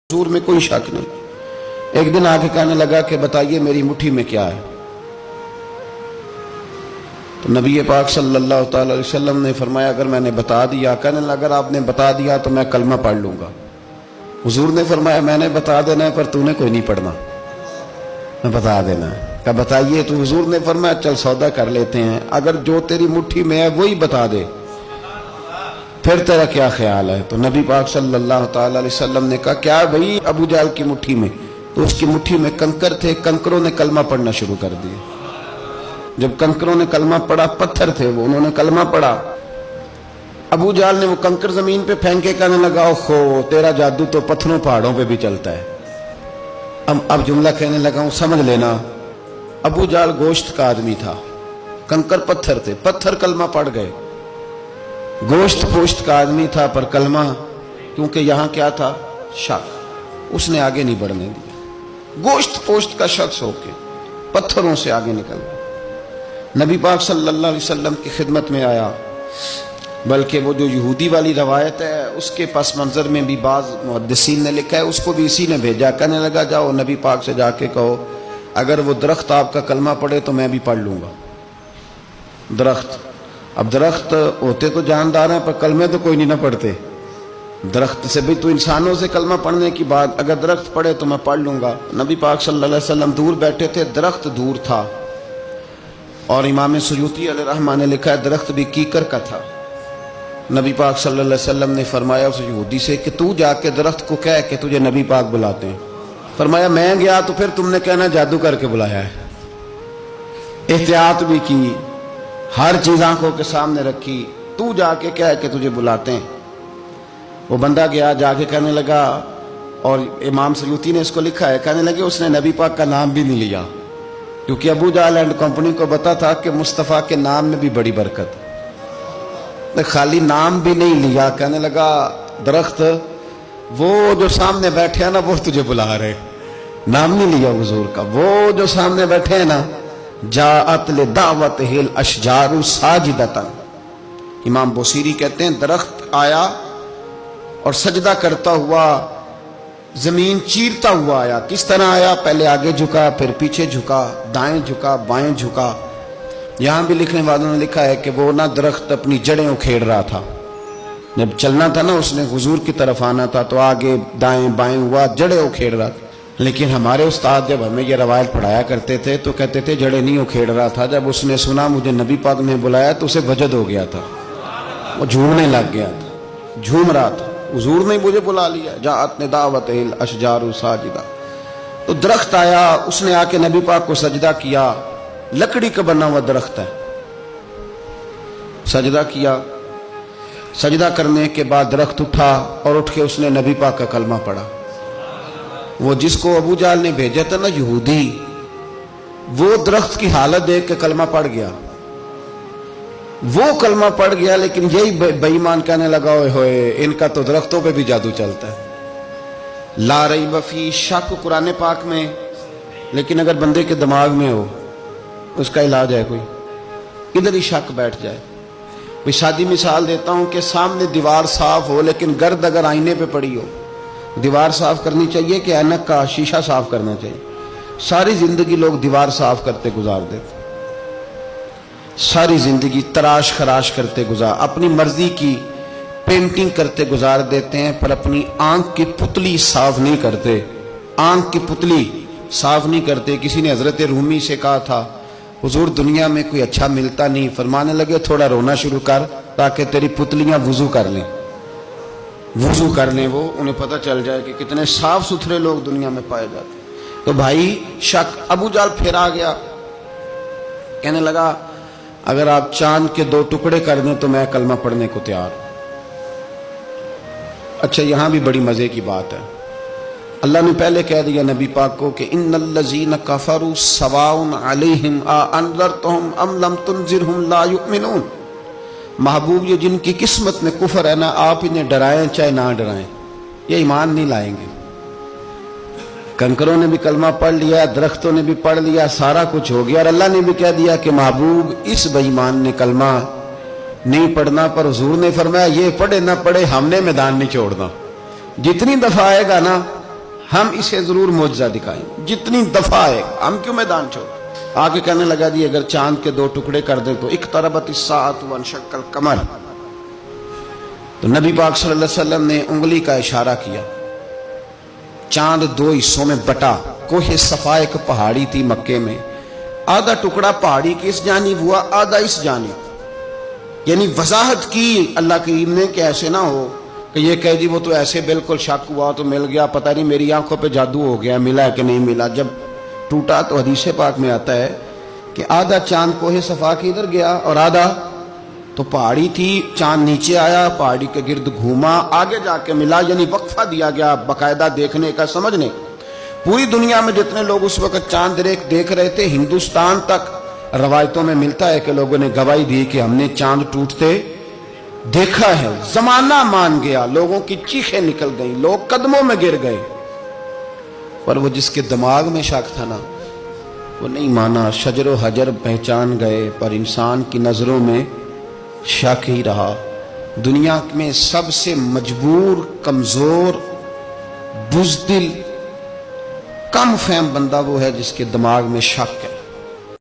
حضور میں کوئی شک نہیں۔ ایک دن آ کے کہنے لگا کہ بتائیے میری مٹھی میں کیا ہے؟ تو نبی پاک صلی اللہ تعالی علیہ وسلم نے فرمایا اگر میں نے بتا دیا، کہنے لگا اگر آپ نے بتا دیا تو میں کلمہ پڑھ لوں گا۔ حضور نے فرمایا میں نے بتا دینا ہے پر تو نے کوئی نہیں پڑھنا، میں بتا دینا ہے۔ کہا بتائیے، تو حضور نے فرمایا چل سودا کر لیتے ہیں، اگر جو تیری مٹھی میں ہے وہی بتا دے پھر تیرا کیا خیال ہے؟ تو نبی پاک صلی اللہ تعالی علیہ وسلم نے کہا کیا بھئی ابو جہل کی مٹھی میں؟ تو اس کی مٹھی میں کنکر تھے، کنکروں نے کلمہ پڑھنا شروع کر دیا۔ جب کنکروں نے کلمہ پڑھا، پتھر تھے وہ، انہوں نے کلمہ پڑھا، ابو جہل نے وہ کنکر زمین پہ پھینکے کہنے لگا اوہو تیرا جادو تو پتھروں پہاڑوں پہ بھی چلتا ہے۔ اب جملہ کہنے لگا ہوں سمجھ لینا، ابو جہل گوشت کا آدمی تھا، کنکر پتھر تھے، پتھر کلمہ پڑھ گئے۔ گوشت پوشت کا آدمی تھا پر کلمہ، کیونکہ یہاں کیا تھا؟ شک، اس نے آگے نہیں بڑھنے دیا۔ گوشت پوشت کا شخص ہو کے پتھروں سے آگے نکل گیا، نبی پاک صلی اللہ علیہ وسلم کی خدمت میں آیا۔ بلکہ وہ جو یہودی والی روایت ہے اس کے پس منظر میں بھی بعض محدثین نے لکھا ہے، اس کو بھی اسی نے بھیجا، کہنے لگا جاؤ نبی پاک سے جا کے کہو اگر وہ درخت آپ کا کلمہ پڑھے تو میں بھی پڑھ لوں گا۔ درخت، اب درخت ہوتے تو جاندار ہیں پر کلمے تو کوئی نہیں نہ پڑھتے۔ درخت سے بھی تو انسانوں سے کلمہ پڑھنے کی بات، اگر درخت پڑھے تو میں پڑھ لوں گا۔ نبی پاک صلی اللہ علیہ وسلم دور بیٹھے تھے، درخت دور تھا، اور امام سیوطی علیہ رحمہ نے لکھا ہے درخت بھی کیکر کا تھا۔ نبی پاک صلی اللہ علیہ وسلم نے فرمایا اس یہودی سے کہ تو جا کے درخت کو کہہ کہ تجھے نبی پاک بلاتے ہیں۔ فرمایا میں گیا تو پھر تم نے کہنا جادو کر کے بلایا ہے۔ احتیاط بھی کی، ہر چیز آنکھوں کے سامنے رکھی، تو جا کے کہہ کہ تجھے بلاتے ہیں۔ وہ بندہ گیا، جا کے کہنے لگا، اور امام سیوطی نے اس کو لکھا ہے، کہنے لگے اس نے نبی پاک کا نام بھی نہیں لیا، کیونکہ ابو جہل اینڈ کمپنی کو پتا تھا کہ مصطفیٰ کے نام میں بھی بڑی برکت، خالی نام بھی نہیں لیا۔ کہنے لگا درخت وہ جو سامنے بیٹھے ہیں نا وہ تجھے بلا رہے، نام نہیں لیا حضور کا، وہ جو سامنے بیٹھے ہیں نا جاءت لدعوتہ الاشجار ساجدۃ۔ امام بوصیری کہتے ہیں درخت آیا اور سجدہ کرتا ہوا، زمین چیرتا ہوا آیا۔ کس طرح آیا؟ پہلے آگے جھکا، پھر پیچھے جھکا، دائیں جھکا، بائیں جھکا۔ یہاں بھی لکھنے والوں نے لکھا ہے کہ وہ نہ درخت اپنی جڑیں اکھیڑ رہا تھا، جب چلنا تھا نا اس نے حضور کی طرف آنا تھا تو آگے دائیں بائیں ہوا، جڑیں اکھیڑ رہا تھا۔ لیکن ہمارے استاد جب ہمیں یہ روایت پڑھایا کرتے تھے تو کہتے تھے جڑیں نہیں اکھیڑ رہا تھا، جب اس نے سنا مجھے نبی پاک نے بلایا تو اسے وجد ہو گیا تھا، وہ جھومنے لگ گیا تھا، جھوم رہا تھا، حضور نے مجھے بلا لیا، جاءت لدعوتہ الاشجار ساجدۃ۔ تو درخت آیا، اس نے آ کے نبی پاک کو سجدہ کیا، لکڑی کا بنا ہوا درخت ہے، سجدہ کیا۔ سجدہ کرنے کے بعد درخت اٹھا اور اٹھ کے اس نے نبی پاک کا کلمہ پڑھا۔ وہ جس کو ابو جہل نے بھیجا تھا نا یہودی، وہ درخت کی حالت دیکھ کے کلمہ پڑھ گیا، وہ کلمہ پڑھ گیا، لیکن یہی بے ایمان کہنے لگا اوئے ہوئے ان کا تو درختوں پہ بھی جادو چلتا ہے۔ لا ریب فی، شک قرآن پاک میں، لیکن اگر بندے کے دماغ میں ہو اس کا علاج ہے کوئی، ادھر ہی شک بیٹھ جائے۔ کوئی سادی مثال دیتا ہوں کہ سامنے دیوار صاف ہو لیکن گرد اگر آئینے پہ پڑی ہو، دیوار صاف کرنی چاہیے کہ اینک کا شیشہ صاف کرنا چاہیے؟ ساری زندگی لوگ دیوار صاف کرتے گزار دیتے، ساری زندگی تراش خراش کرتے گزار، اپنی مرضی کی پینٹنگ کرتے گزار دیتے ہیں، پر اپنی آنکھ کی پتلی صاف نہیں کرتے، آنکھ کی پتلی صاف نہیں کرتے۔ کسی نے حضرت رومی سے کہا تھا حضور دنیا میں کوئی اچھا ملتا نہیں، فرمانے لگے تھوڑا رونا شروع کر تاکہ تیری پتلیاں وضو کر لیں، وضو کر لیں، وہ انہیں پتہ چل جائے کہ کتنے صاف ستھرے لوگ دنیا میں پائے جاتے ہیں۔ تو بھائی شک، ابو جہل پھر آ گیا، کہنے لگا اگر آپ چاند کے 2 ٹکڑے کر دیں تو میں کلمہ پڑھنے کو تیار۔ اچھا یہاں بھی بڑی مزے کی بات ہے، اللہ نے پہلے کہہ دیا نبی پاک کو کہ ان الذین کفروا سواء علیہم انذرتہم ام لم تنذرہم لا یؤمنون۔ محبوب یہ جن کی قسمت میں کفر ہے نا، آپ انہیں ڈرائیں چاہے نہ ڈرائیں، یہ ایمان نہیں لائیں گے۔ کنکروں نے بھی کلمہ پڑھ لیا، درختوں نے بھی پڑھ لیا، سارا کچھ ہو گیا، اور اللہ نے بھی کہہ دیا کہ محبوب اس بے ایمان نے کلمہ نہیں پڑھنا، پر حضور نے فرمایا یہ پڑھے نہ پڑھے ہم نے میدان نہیں چھوڑنا، جتنی دفعہ آئے گا نا ہم اسے ضرور معجزہ دکھائیں، جتنی دفعہ ہے، ہم کیوں میدان چھوڑ؟ آگے کہنے لگا جی اگر چاند کے 2 ٹکڑے کر دیں تو اقتربت الساعۃ وانشق القمر، تو نبی پاک صلی اللہ علیہ وسلم نے انگلی کا اشارہ کیا، چاند 2 حصوں میں بٹا۔ کوہ صفا ایک پہاڑی تھی مکے میں، آدھا ٹکڑا پہاڑی کی اس جانب ہوا، آدھا اس جانب، یعنی وضاحت کی اللہ کریم نے کہ ایسے نہ ہو کہ یہ کہہ جی وہ تو ایسے بالکل شک ہوا تو مل گیا، پتہ نہیں میری آنکھوں پہ جادو ہو گیا، ملا ہے کہ نہیں ملا۔ جب ٹوٹا تو حدیث پاک میں آتا ہے کہ آدھا چاند کوہ صفا کی ادھر گیا اور آدھا تو پہاڑی تھی، چاند نیچے آیا، پہاڑی کے گرد گھوما، آگے جا کے ملا، یعنی وقفہ دیا گیا باقاعدہ دیکھنے کا، سمجھنے۔ پوری دنیا میں جتنے لوگ اس وقت چاند دیکھ رہے تھے، ہندوستان تک روایتوں میں ملتا ہے کہ لوگوں نے گواہی دی کہ ہم نے چاند ٹوٹتے دیکھا ہے۔ زمانہ مان گیا، لوگوں کی چیخیں نکل گئیں، لوگ قدموں میں گر گئے، پر وہ جس کے دماغ میں شک تھا نا وہ نہیں مانا۔ شجر و حجر پہچان گئے پر انسان کی نظروں میں شک ہی رہا۔ دنیا میں سب سے مجبور، کمزور، بزدل، کم فہم بندہ وہ ہے جس کے دماغ میں شک ہے۔